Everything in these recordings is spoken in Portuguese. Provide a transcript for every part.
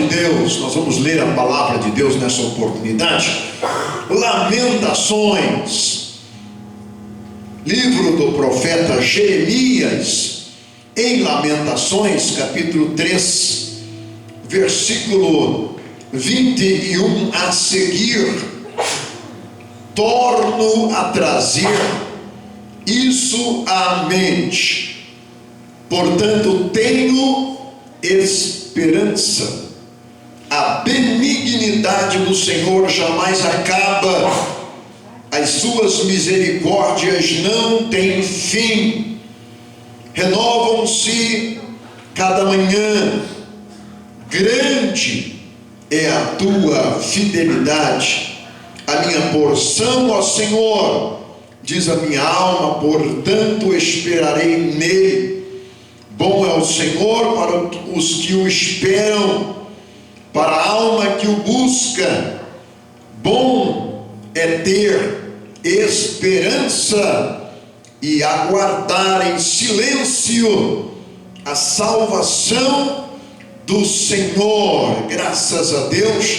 de Deus, nós vamos ler a palavra de Deus nessa oportunidade. Lamentações, livro do profeta Jeremias, em Lamentações, capítulo 3, versículo 21 a seguir. Torno a trazer isso à mente, portanto tenho esperança. A benignidade do Senhor jamais acaba, as suas misericórdias não têm fim, renovam-se cada manhã. Grande é a tua fidelidade. A minha porção, ó Senhor, diz a minha alma, portanto esperarei nele. Bom é o Senhor para os que o esperam, para a alma que o busca. Bom é ter esperança e aguardar em silêncio a salvação do Senhor. Graças a Deus,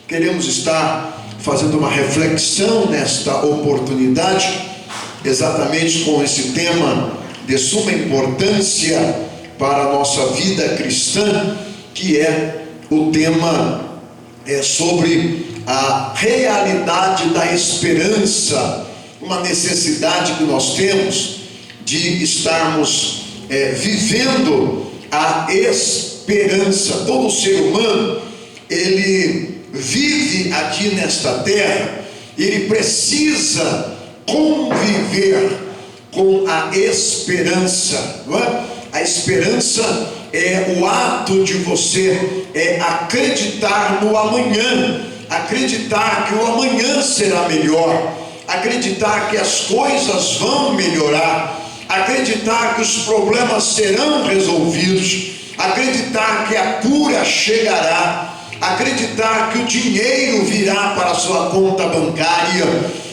queremos estar fazendo uma reflexão nesta oportunidade, exatamente com esse tema de suma importância para a nossa vida cristã, que é o tema sobre a realidade da esperança, uma necessidade que nós temos de estarmos vivendo a esperança. Todo ser humano, ele vive aqui nesta terra, ele precisa conviver com a esperança, não é? A esperança é o ato de você acreditar no amanhã, acreditar que o amanhã será melhor, acreditar que as coisas vão melhorar, acreditar que os problemas serão resolvidos, acreditar que a cura chegará, acreditar que o dinheiro virá para a sua conta bancária,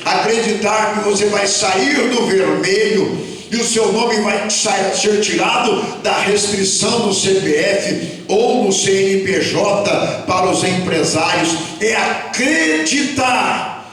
acreditar que você vai sair do vermelho e o seu nome vai ser tirado da restrição do CPF ou no CNPJ para os empresários. É acreditar.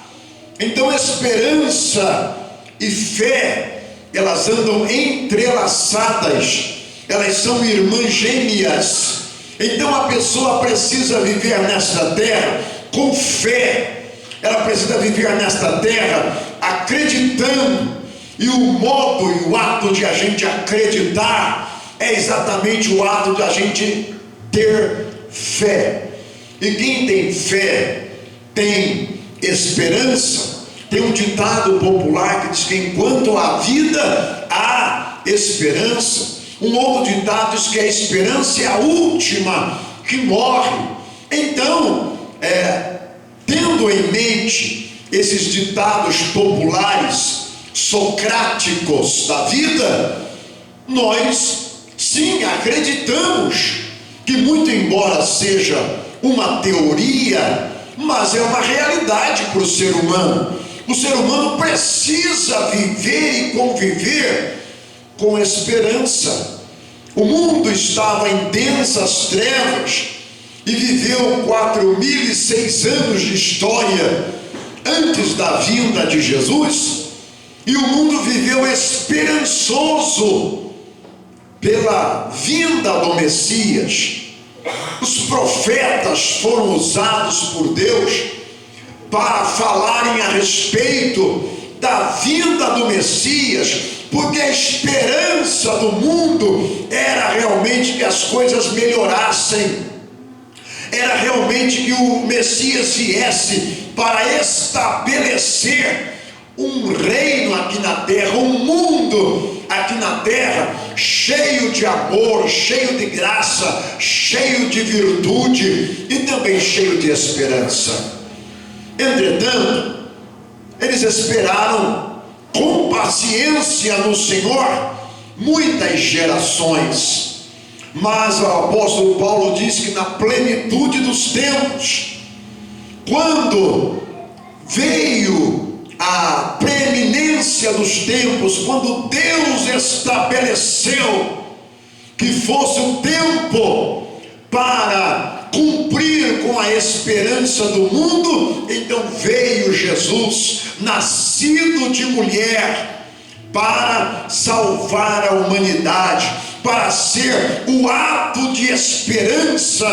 Então esperança e fé, elas andam entrelaçadas, elas são irmãs gêmeas. Então a pessoa precisa viver nesta terra com fé, ela precisa viver nesta terra acreditando. E o modo e o ato de a gente acreditar é exatamente o ato de a gente ter fé. E quem tem fé tem esperança. Tem um ditado popular que diz que enquanto há vida, há esperança. Um outro ditado diz que a esperança é a última que morre. Então, tendo em mente esses ditados populares socráticos da vida, nós sim acreditamos que, muito embora seja uma teoria, mas é uma realidade para o ser humano. O ser humano precisa viver e conviver com esperança. O mundo estava em densas trevas e viveu 4.006 anos de história antes da vinda de Jesus. E o mundo viveu esperançoso pela vinda do Messias. Os profetas foram usados por Deus para falarem a respeito da vinda do Messias, porque a esperança do mundo era realmente que as coisas melhorassem, era realmente que o Messias viesse para estabelecer um reino aqui na terra, um mundo aqui na terra, cheio de amor, cheio de graça, cheio de virtude e também cheio de esperança. Entretanto, eles esperaram com paciência no Senhor muitas gerações, mas o apóstolo Paulo diz que na plenitude dos tempos, quando veio a preeminência dos tempos, quando Deus estabeleceu que fosse o tempo para cumprir a esperança do mundo, então veio Jesus, nascido de mulher, para salvar a humanidade, para ser o ato de esperança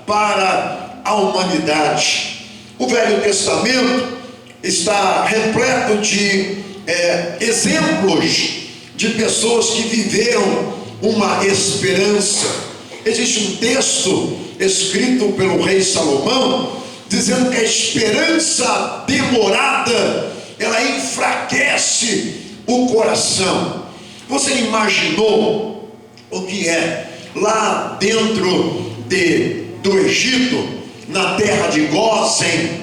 para a humanidade. O Velho Testamento está repleto de exemplos de pessoas que viveram uma esperança. Existe um texto escrito pelo rei Salomão, dizendo que a esperança demorada, ela enfraquece o coração. Você imaginou o que é lá dentro do Egito, na terra de Gósen,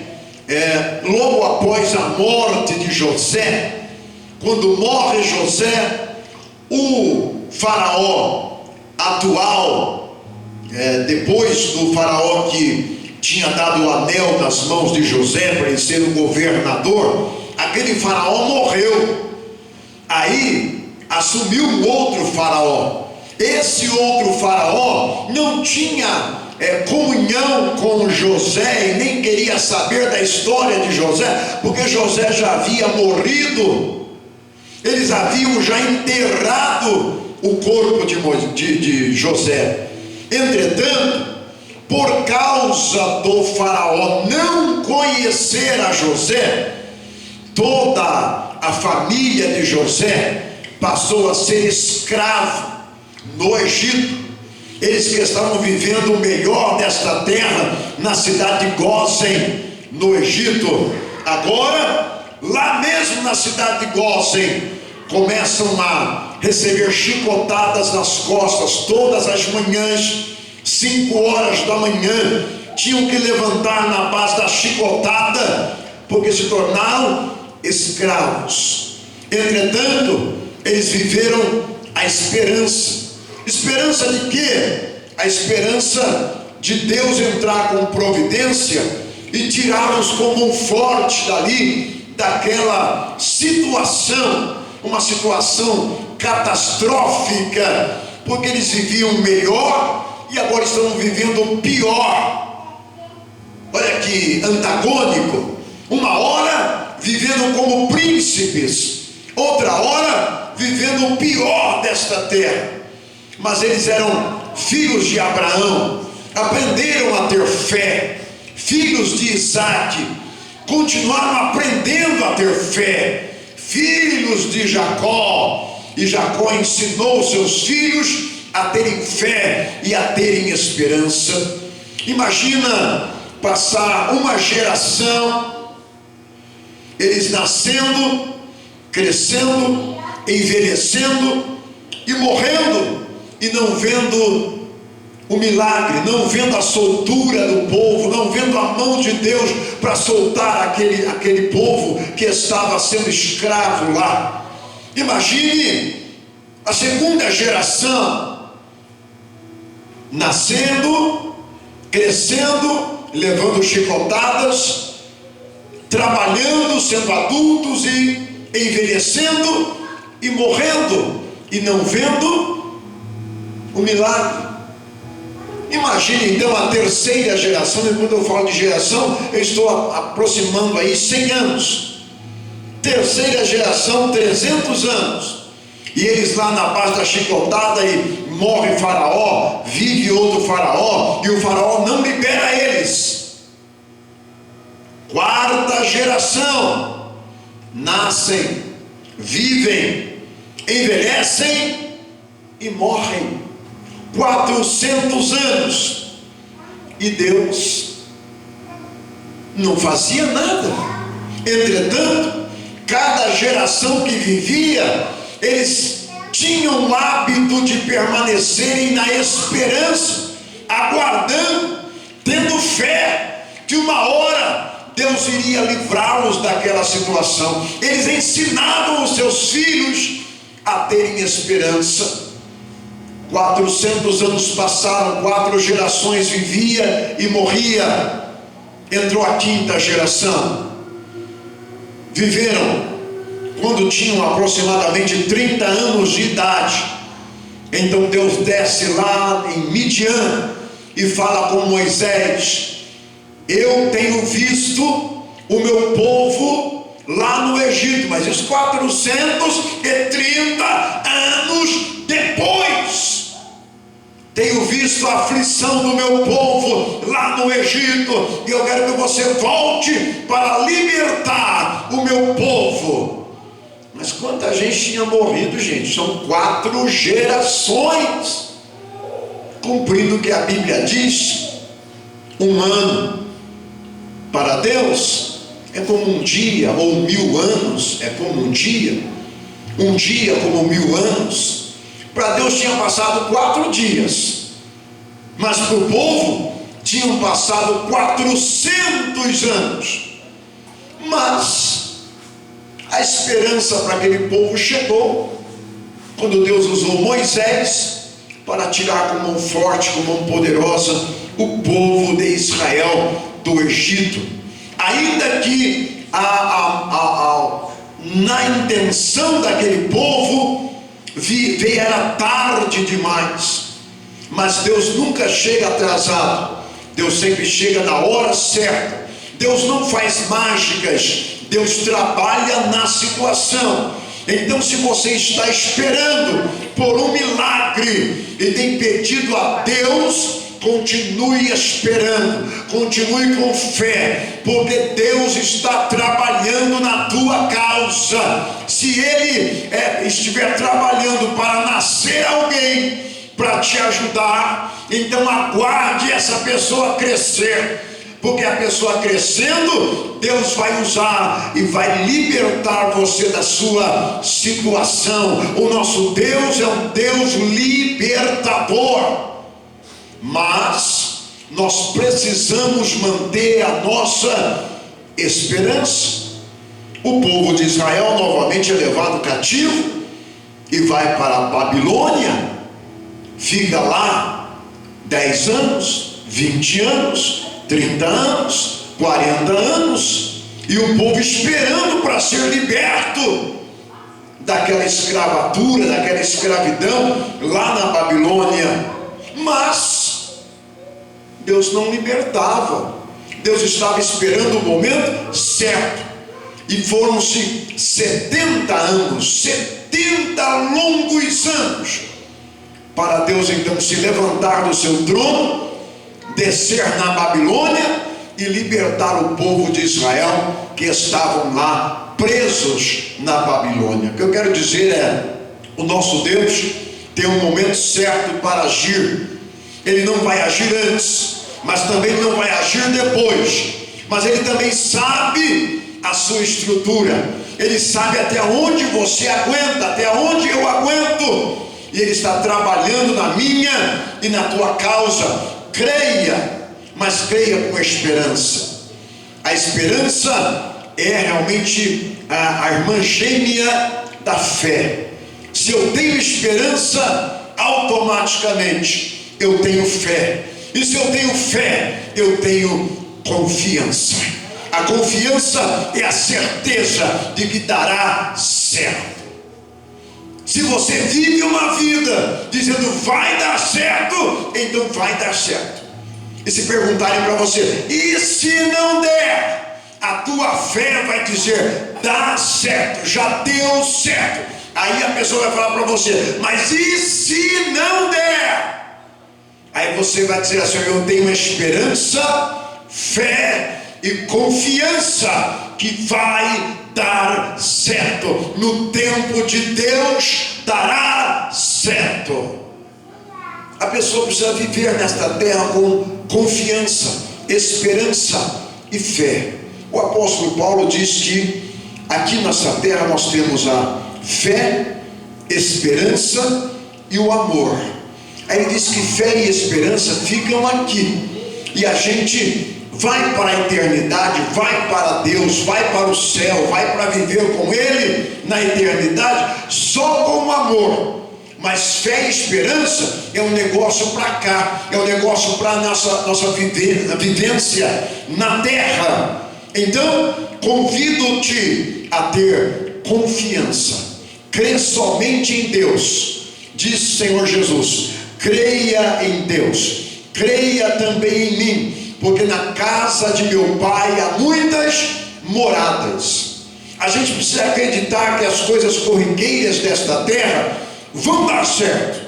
logo após a morte de José? Quando morre José, o faraó atual, depois do faraó que tinha dado o anel nas mãos de José para ele ser o governador, aquele faraó morreu. Aí assumiu um outro faraó. Esse outro faraó não tinha comunhão com José e nem queria saber da história de José, porque José já havia morrido. Eles haviam já enterrado o corpo de José. Entretanto, por causa do faraó não conhecer a José, toda a família de José passou a ser escravo no Egito. Eles que estavam vivendo o melhor desta terra, na cidade de Gósen, no Egito, agora, lá mesmo na cidade de Gósen, começam a receber chicotadas nas costas todas as manhãs. 5 horas da manhã tinham que levantar na base da chicotada, porque se tornaram escravos. Entretanto, eles viveram a esperança. Esperança de quê? A esperança de Deus entrar com providência e tirá-los como um forte dali, daquela situação, uma situação catastrófica, porque eles viviam melhor e agora estão vivendo pior. Olha que antagônico. Uma hora vivendo como príncipes, outra hora vivendo o pior desta terra. Mas eles eram filhos de Abraão, aprenderam a ter fé, filhos de Isaac, continuaram aprendendo a ter fé, filhos de Jacó, e Jacó ensinou seus filhos a terem fé e a terem esperança. Imagina passar uma geração, eles nascendo, crescendo, envelhecendo e morrendo, e não vendo o milagre, não vendo a soltura do povo, não vendo a mão de Deus para soltar aquele povo que estava sendo escravo lá. Imagine a segunda geração nascendo, crescendo, levando chicotadas, trabalhando, sendo adultos e envelhecendo e morrendo, e não vendo o milagre. Imagine então a terceira geração. E quando eu falo de geração, eu estou aproximando aí 100 anos. Terceira geração, 300 anos, e eles lá na base da chicotada, e morre faraó, vive outro faraó, e o faraó não libera eles. Quarta geração, nascem, vivem, envelhecem e morrem. 400 anos, e Deus não fazia nada. Entretanto, cada geração que vivia, eles tinham o hábito de permanecerem na esperança, aguardando, tendo fé que uma hora Deus iria livrá-los daquela situação. Eles ensinavam os seus filhos a terem esperança. 400 anos passaram, 4 gerações vivia e morria. Entrou a quinta geração. Viveram quando tinham aproximadamente 30 anos de idade. Então Deus desce lá em Midian e fala com Moisés: eu tenho visto o meu povo lá no Egito, mas isso 430 anos depois. Tenho visto a aflição do meu povo lá no Egito, e eu quero que você volte para libertar o meu povo. Mas quanta gente tinha morrido, gente? São 4 gerações, cumprindo o que a Bíblia diz. Um ano para Deus é como um dia, ou 1000 anos é como um dia como 1000 anos. Para Deus tinha passado 4 dias, mas para o povo tinham passado 400 anos. Mas a esperança para aquele povo chegou quando Deus usou Moisés para tirar com mão forte, com mão poderosa, o povo de Israel do Egito. Ainda que na intenção daquele povo era tarde demais, mas Deus nunca chega atrasado. Deus sempre chega na hora certa. Deus não faz mágicas, Deus trabalha na situação. Então, se você está esperando por um milagre e tem pedido a Deus, continue esperando, continue com fé, porque Deus está trabalhando na tua causa. Se Ele estiver trabalhando para nascer alguém para te ajudar, então aguarde essa pessoa crescer, porque a pessoa crescendo, Deus vai usar e vai libertar você da sua situação. O nosso Deus é um Deus libertador. Mas nós precisamos manter a nossa esperança. O povo de Israel novamente é levado cativo e vai para a Babilônia, fica lá 10 anos, 20 anos, 30 anos, 40 anos, e o povo esperando para ser liberto daquela escravatura, daquela escravidão lá na Babilônia. Mas Deus não libertava. Deus estava esperando o momento certo. E foram-se 70 anos, 70 longos anos, para Deus então se levantar do seu trono, descer na Babilônia e libertar o povo de Israel que estavam lá presos na Babilônia. O que eu quero dizer é, o nosso Deus tem um momento certo para agir. Ele não vai agir antes, mas também não vai agir depois. Mas Ele também sabe a sua estrutura. Ele sabe até onde você aguenta, até onde eu aguento. E Ele está trabalhando na minha e na tua causa. Creia, mas creia com esperança. A esperança é realmente a irmã gêmea da fé. Se eu tenho esperança, automaticamente eu tenho fé. E se eu tenho fé, eu tenho confiança. A confiança é a certeza de que dará certo. Se você vive uma vida dizendo vai dar certo, então vai dar certo. E se perguntarem para você, e se não der? A tua fé vai dizer, dá certo, já deu certo. Aí a pessoa vai falar para você, mas e se não der? Aí você vai dizer assim, eu tenho esperança, fé e confiança que vai dar certo. No tempo de Deus dará certo. A pessoa precisa viver nesta terra com confiança, esperança e fé. O apóstolo Paulo diz que aqui nessa terra nós temos a fé, esperança e o amor. Aí ele diz que fé e esperança ficam aqui, e a gente vai para a eternidade, vai para Deus, vai para o céu, vai para viver com Ele na eternidade só com o amor. Mas fé e esperança é um negócio para cá, é um negócio para a nossa vivência na terra. Então convido-te a ter confiança. Crê somente em Deus. Diz o Senhor Jesus, creia em Deus, creia também em mim. porque na casa de meu pai há muitas moradas. A gente precisa acreditar que as coisas corriqueiras desta terra vão dar certo,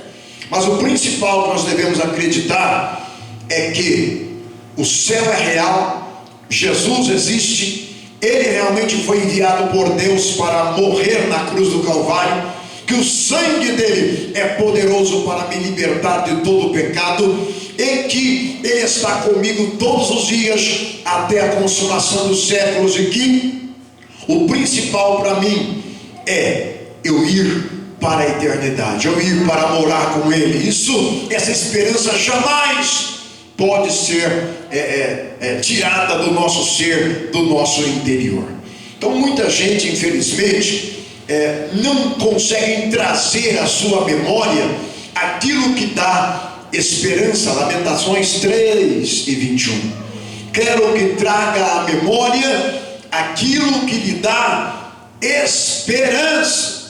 mas o principal que nós devemos acreditar é que o céu é real, Jesus existe, Ele realmente foi enviado por Deus para morrer na cruz do Calvário, que o sangue dele é poderoso para me libertar de todo o pecado, e que Ele está comigo todos os dias até a consumação dos séculos, e que o principal para mim é eu ir para a eternidade, eu ir para morar com Ele. Essa esperança jamais pode ser tirada do nosso ser, do nosso interior. Então muita gente, infelizmente, não consegue trazer à sua memória aquilo que dá esperança. Lamentações 3:21. Quero que traga à memória aquilo que lhe dá esperança.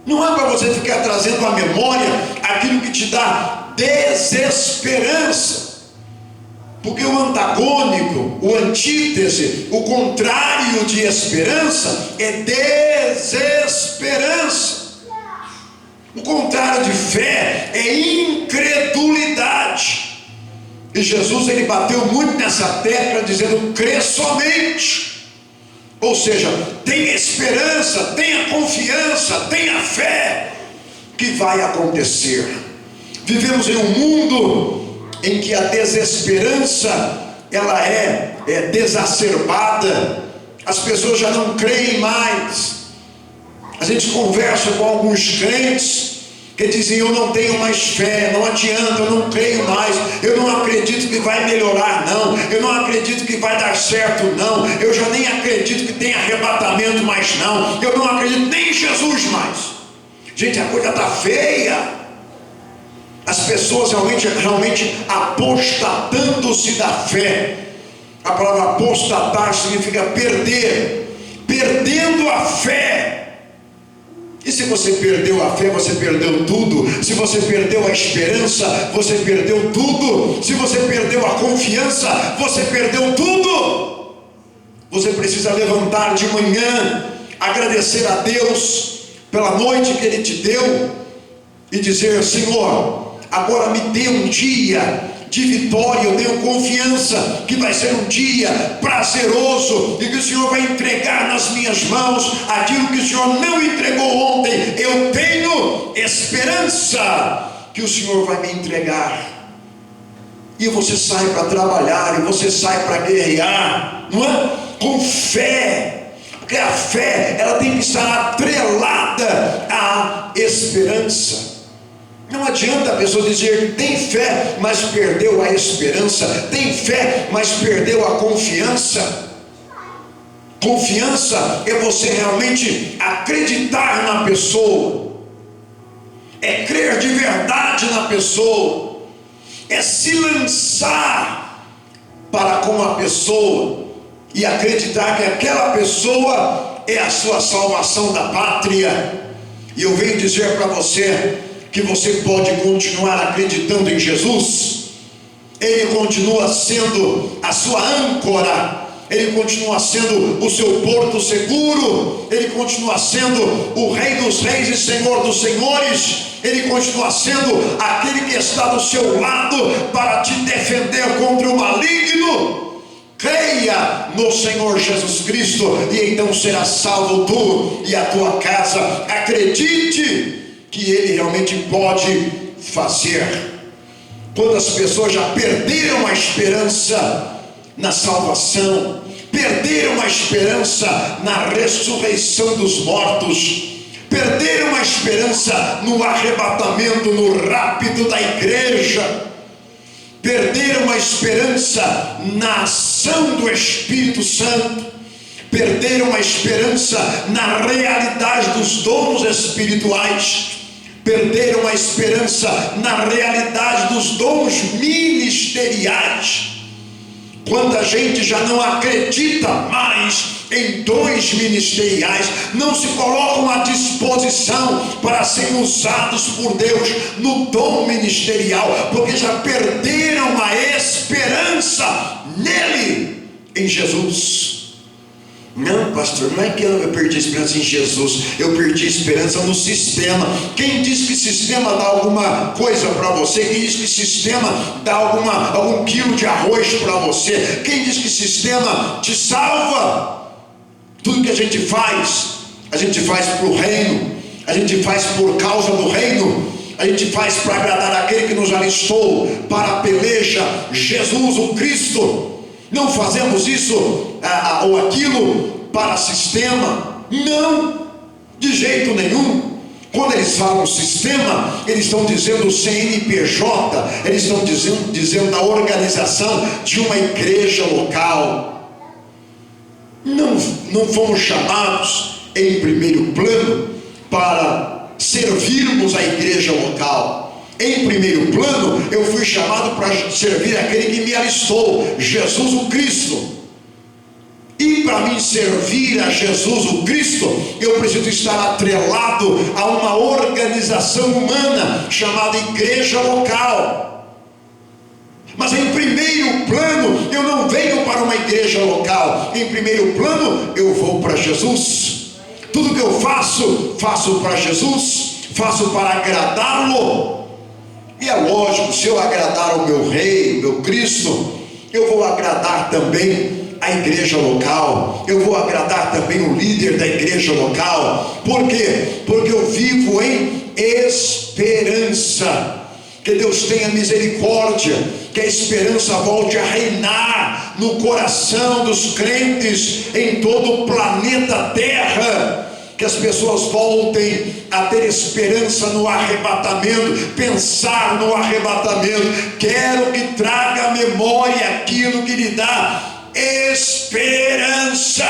Não é para você ficar trazendo à memória aquilo que te dá desesperança, porque o antagônico, o antítese, o contrário de esperança é desesperança. O contrário de fé é incredulidade. E Jesus, ele bateu muito nessa tecla, dizendo: crê somente. Ou seja, tenha esperança, tenha confiança, tenha fé que vai acontecer. Vivemos em um mundo em que a desesperança ela é desacerbada. As pessoas já não creem mais. A gente conversa com alguns crentes que dizem: eu não tenho mais fé, não adianta, eu não creio mais, eu não acredito que vai melhorar não, eu não acredito que vai dar certo não, eu já nem acredito que tem arrebatamento mais não, eu não acredito nem em Jesus mais. Gente, a coisa está feia. As pessoas realmente apostatando-se da fé. A palavra apostatar significa perder, perdendo a fé. E se você perdeu a fé, você perdeu tudo. Se você perdeu a esperança, você perdeu tudo. Se você perdeu a confiança, você perdeu tudo. Você precisa levantar de manhã, agradecer a Deus pela noite que Ele te deu e dizer: Senhor, agora me dê um dia de vitória. Eu tenho confiança que vai ser um dia prazeroso e que o Senhor vai entregar nas minhas mãos aquilo que o Senhor não entregou ontem. Eu tenho esperança que o Senhor vai me entregar. E você sai para trabalhar, e você sai para guerrear, não é? Com fé, porque a fé ela tem que estar atrelada à esperança. Não adianta a pessoa dizer que tem fé, mas perdeu a esperança. Tem fé, mas perdeu a confiança. Confiança é você realmente acreditar na pessoa, é crer de verdade na pessoa, é se lançar para com a pessoa e acreditar que aquela pessoa é a sua salvação da pátria. E eu venho dizer para você que você pode continuar acreditando em Jesus. Ele continua sendo a sua âncora, Ele continua sendo o seu porto seguro, Ele continua sendo o Rei dos Reis e Senhor dos Senhores. Ele continua sendo aquele que está do seu lado para te defender contra o maligno. Creia no Senhor Jesus Cristo e então será salvo tu e a tua casa. Acredite que Ele realmente pode fazer. Quantas pessoas já perderam a esperança na salvação, perderam a esperança na ressurreição dos mortos, perderam a esperança no arrebatamento, no rapto da igreja, perderam a esperança na ação do Espírito Santo, perderam a esperança na realidade dos dons espirituais, perderam a esperança na realidade dos dons ministeriais. Quanta gente já não acredita mais em dons ministeriais, não se colocam à disposição para serem usados por Deus no dom ministerial, porque já perderam a esperança nele, em Jesus. Não, pastor, não é que eu perdi a esperança em Jesus, eu perdi a esperança no sistema. Quem diz que sistema dá alguma coisa para você? Quem diz que sistema dá algum quilo de arroz para você? Quem diz que sistema te salva? Tudo que a gente faz para o reino, a gente faz por causa do reino, a gente faz para agradar aquele que nos alistou para a peleja, Jesus o Cristo. Não fazemos isso ou aquilo para sistema, não, de jeito nenhum. Quando eles falam sistema, eles estão dizendo CNPJ, eles estão dizendo da organização de uma igreja local. Não fomos chamados em primeiro plano para servirmos a igreja local. Em primeiro plano, eu fui chamado para servir aquele que me alistou, Jesus o Cristo. E para mim servir a Jesus o Cristo, eu preciso estar atrelado a uma organização humana chamada igreja local. Mas em primeiro plano, eu não venho para uma igreja local. Em primeiro plano, eu vou para Jesus. Tudo que eu faço para Jesus, faço para agradá-lo. E é lógico, se eu agradar o meu rei, meu Cristo, eu vou agradar também a igreja local, eu vou agradar também o líder da igreja local. Por quê? Porque eu vivo em esperança. Que Deus tenha misericórdia, que a esperança volte a reinar no coração dos crentes em todo o planeta Terra. Que as pessoas voltem a ter esperança no arrebatamento, pensar no arrebatamento. Quero que traga à memória aquilo que lhe dá esperança.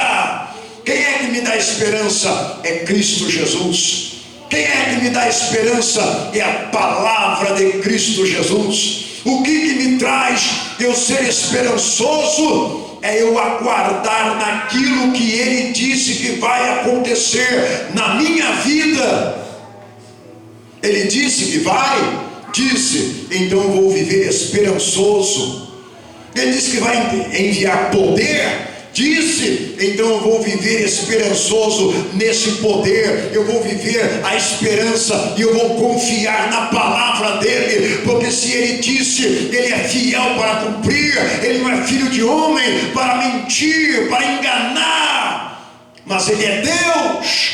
Quem é que me dá esperança? É Cristo Jesus. Quem é que me dá esperança? É a palavra de Cristo Jesus. O que me traz eu ser esperançoso? É eu aguardar naquilo que Ele disse que vai acontecer na minha vida. Ele disse que vai? Disse, então eu vou viver esperançoso. Ele disse que vai enviar poder? Disse, então eu vou viver esperançoso nesse poder. Eu vou viver a esperança e eu vou confiar na palavra dele, porque se ele disse, ele é fiel para cumprir. Ele não é filho de homem para mentir, para enganar, mas ele é Deus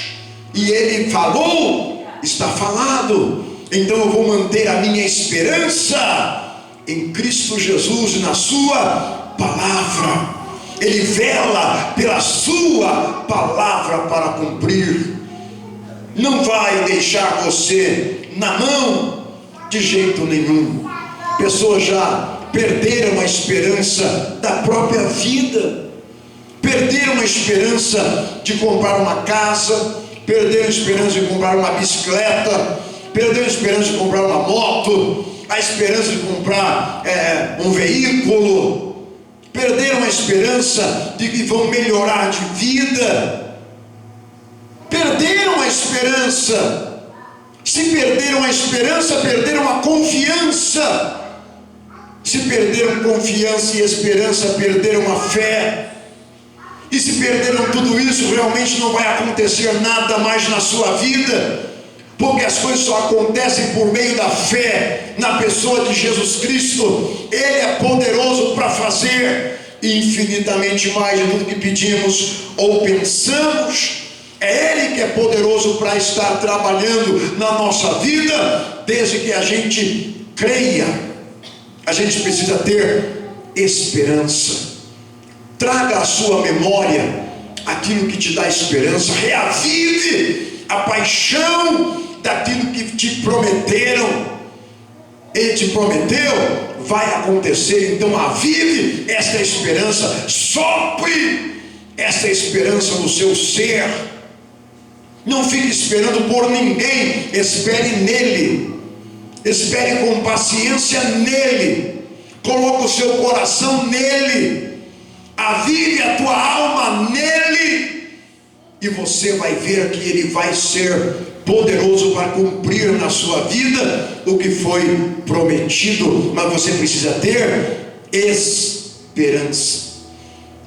e ele falou, está falado. Então eu vou manter a minha esperança em Cristo Jesus e na sua palavra. Ele vela pela sua palavra para cumprir. Não vai deixar você na mão de jeito nenhum. Pessoas já perderam a esperança da própria vida, perderam a esperança de comprar uma casa, perderam a esperança de comprar uma bicicleta, perderam a esperança de comprar uma moto, a esperança de comprar um veículo. Perderam a esperança de que vão melhorar de vida. Perderam a esperança. Se perderam a esperança, perderam a confiança. Se perderam confiança e esperança, perderam a fé. E se perderam tudo isso, realmente não vai acontecer nada mais na sua vida, porque as coisas só acontecem por meio da fé na pessoa de Jesus Cristo. Ele é poderoso para fazer infinitamente mais de tudo que pedimos ou pensamos. É Ele que é poderoso para estar trabalhando na nossa vida, desde que a gente creia. A gente precisa ter esperança. Traga à sua memória aquilo que te dá esperança. Reavive a paixão daquilo que te prometeram. Ele te prometeu, vai acontecer. Então avive esta esperança, sopre esta esperança no seu ser. Não fique esperando por ninguém, espere nele, espere com paciência nele, coloque o seu coração nele. avive a tua alma nele, e você vai ver que ele vai ser poderoso para cumprir na sua vida o que foi prometido. Mas você precisa ter esperança.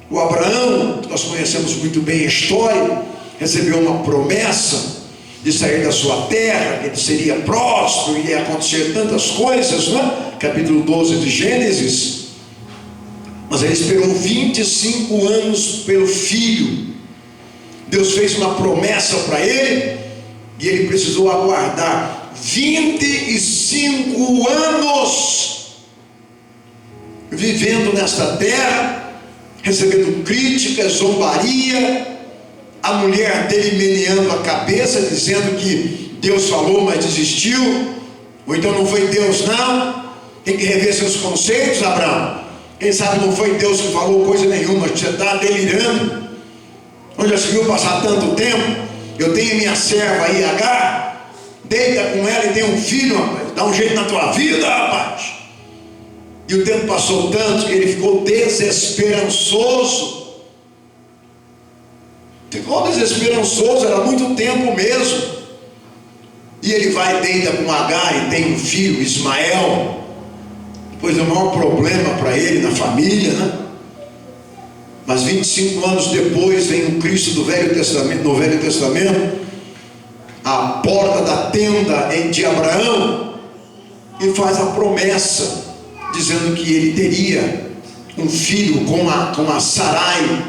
O Abraão, nós conhecemos muito bem a história, recebeu uma promessa de sair da sua terra, que ele seria próspero, ia acontecer tantas coisas, né? Capítulo 12 de Gênesis. Mas ele esperou 25 anos pelo filho. Deus fez uma promessa para ele, e ele precisou aguardar 25 anos vivendo nesta terra, recebendo críticas, zombaria, a mulher dele meneando a cabeça, dizendo que Deus falou, mas desistiu, ou então não foi Deus não. Tem que rever seus conceitos, Abraão. Quem sabe não foi Deus que falou coisa nenhuma, você está delirando. Onde já se viu passar tanto tempo? Eu tenho minha serva aí, Agar, deita com ela e tem um filho, rapaz. Dá um jeito na tua vida, rapaz. E o tempo passou tanto que ele ficou desesperançoso. Ficou desesperançoso, era muito tempo mesmo. E ele vai, deita com Agar e tem um filho, Ismael. Pois é o maior problema para ele na família, né? Mas 25 anos depois vem o Cristo do Velho Testamento, no Velho Testamento, à porta da tenda de Abraão, e faz a promessa, dizendo que ele teria um filho com a Sarai.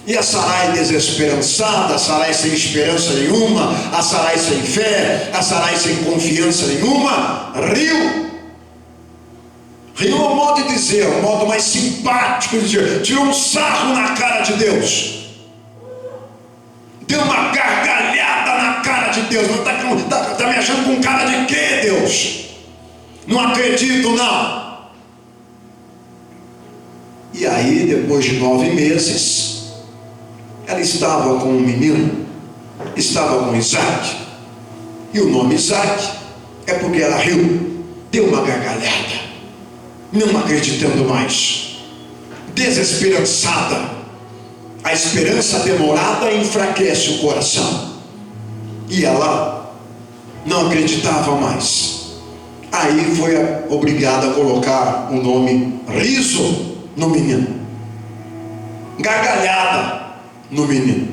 E a Sarai desesperançada, a Sarai sem esperança nenhuma, a Sarai sem fé, a Sarai sem confiança nenhuma, riu. Riu é um modo de dizer, um modo mais simpático de dizer, tirou um sarro na cara de Deus, deu uma gargalhada na cara de Deus. Não tá me achando com cara de quê, Deus? Não acredito não. E aí, depois de 9 meses, ela estava com um menino, estava com Isaac, e o nome Isaac é porque ela riu, deu uma gargalhada, não acreditando mais, desesperançada. A esperança demorada enfraquece o coração, e ela não acreditava mais. Aí foi obrigada a colocar o nome riso no menino, gargalhada no menino,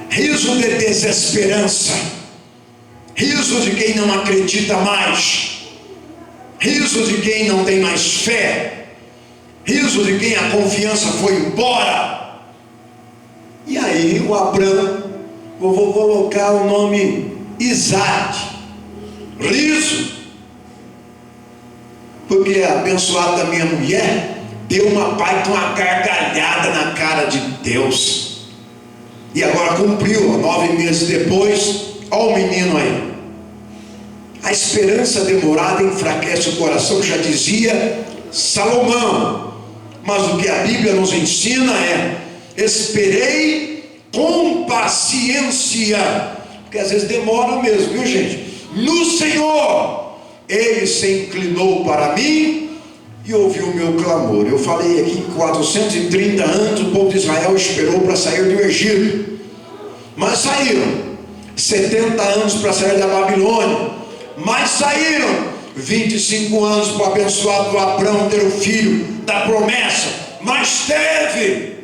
riso de desesperança, riso de quem não acredita mais, riso de quem não tem mais fé, riso de quem a confiança foi embora. E aí o Abraão, eu vou colocar o nome Isaac, riso, porque a abençoada da minha mulher deu uma gargalhada na cara de Deus, e agora cumpriu. 9 meses depois, olha o menino aí. A esperança demorada enfraquece o coração, já dizia Salomão. Mas o que a Bíblia nos ensina é: esperei com paciência, porque às vezes demora mesmo, viu gente? No Senhor, Ele se inclinou para mim e ouviu o meu clamor. Eu falei aqui, 430 anos o povo de Israel esperou para sair do Egito, mas saíram. 70 anos para sair da Babilônia, mas saíram. 25 anos para o abençoado Abraão ter o filho da promessa, mas teve.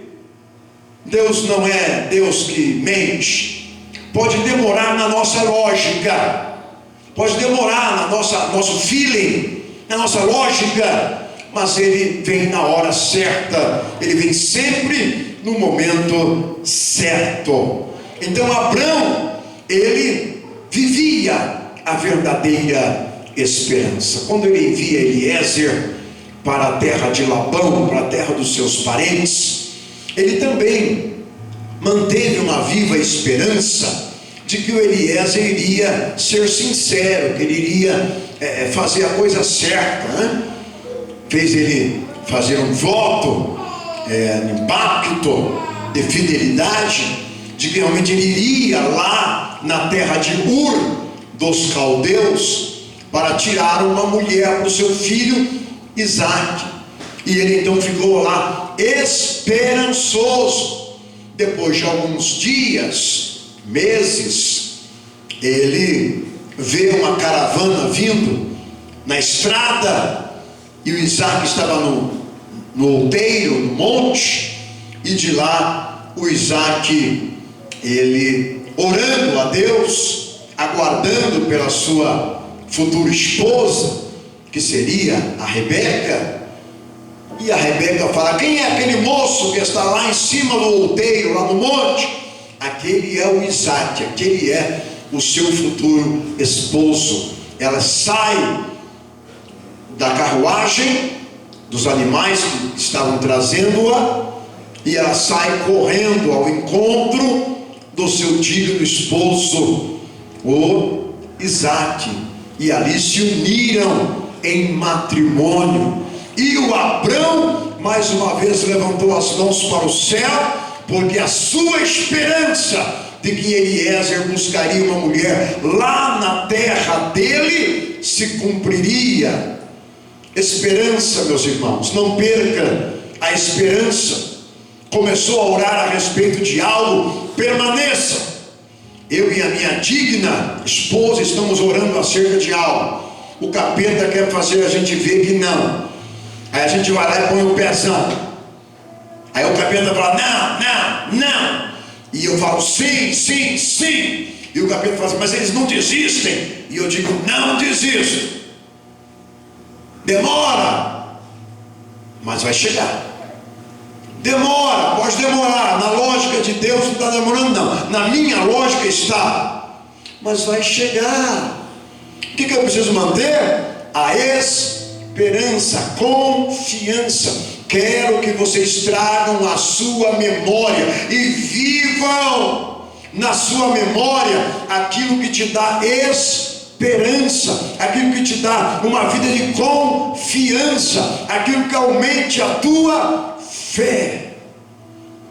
Deus não é Deus que mente. Pode demorar na nossa lógica, pode demorar na nosso feeling, na nossa lógica, mas Ele vem na hora certa, Ele vem sempre no momento certo. Então Abraão, ele vivia a verdadeira esperança. Quando ele envia Eliezer para a terra de Labão, para a terra dos seus parentes, ele também manteve uma viva esperança de que o Eliezer iria ser sincero, que ele iria fazer a coisa certa, né? Fez ele fazer um voto, um pacto de fidelidade, de que realmente ele iria lá na terra de Ur dos caldeus para tirar uma mulher para o seu filho Isaac. E ele então ficou lá esperançoso. Depois de alguns dias, meses, ele vê uma caravana vindo na estrada, e o Isaac estava no outeiro, no monte, e de lá o Isaac, ele orando a Deus, aguardando pela sua futura esposa, que seria a Rebeca. E a Rebeca fala: quem é aquele moço que está lá em cima do outeiro, lá no monte? Aquele é o Isaac, aquele é o seu futuro esposo. Ela sai da carruagem, dos animais que estavam trazendo-a, e ela sai correndo ao encontro do seu digno esposo, o Isaac, e ali se uniram em matrimônio. E o Abrão mais uma vez levantou as mãos para o céu, porque a sua esperança de que Eliezer buscaria uma mulher lá na terra dele se cumpriria. Esperança, meus irmãos, não perca a esperança. Começou a orar a respeito de algo, permaneça. Eu e a minha digna esposa estamos orando acerca de algo. O capeta quer fazer a gente ver que não. Aí a gente vai lá e põe o pezão. Aí o capeta fala: não. E eu falo: sim. E o capeta fala assim: mas eles não desistem. E eu digo: não desisto. Demora, mas vai chegar. Demora, pode demorar. Na lógica de Deus não está demorando, não. Na minha lógica está, mas vai chegar. O que eu preciso manter? A esperança, a confiança. Quero que vocês tragam a sua memória e vivam na sua memória aquilo que te dá esperança, aquilo que te dá uma vida de confiança, aquilo que aumente a tua fé.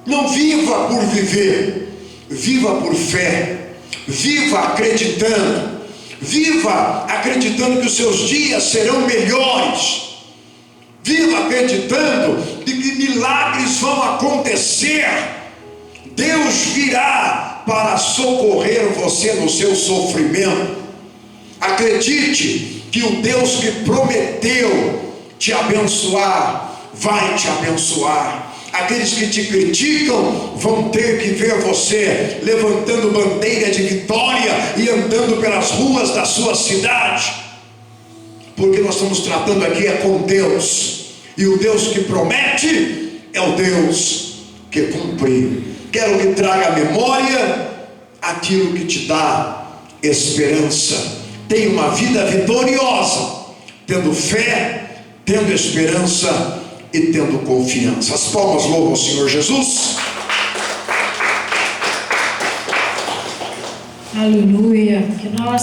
Não viva por viver, viva por fé. Viva acreditando. Viva acreditando que os seus dias serão melhores. Viva acreditando de que milagres vão acontecer. Deus virá para socorrer você no seu sofrimento. Acredite que o Deus que prometeu te abençoar, vai te abençoar. Aqueles que te criticam vão ter que ver você levantando bandeira de vitória e andando pelas ruas da sua cidade, porque nós estamos tratando aqui com Deus, e o Deus que promete é o Deus que cumpre. Quero que traga à memória aquilo que te dá esperança. Tenha uma vida vitoriosa, tendo fé, tendo esperança e tendo confiança. As palmas louvam o Senhor Jesus. Aleluia. Que nós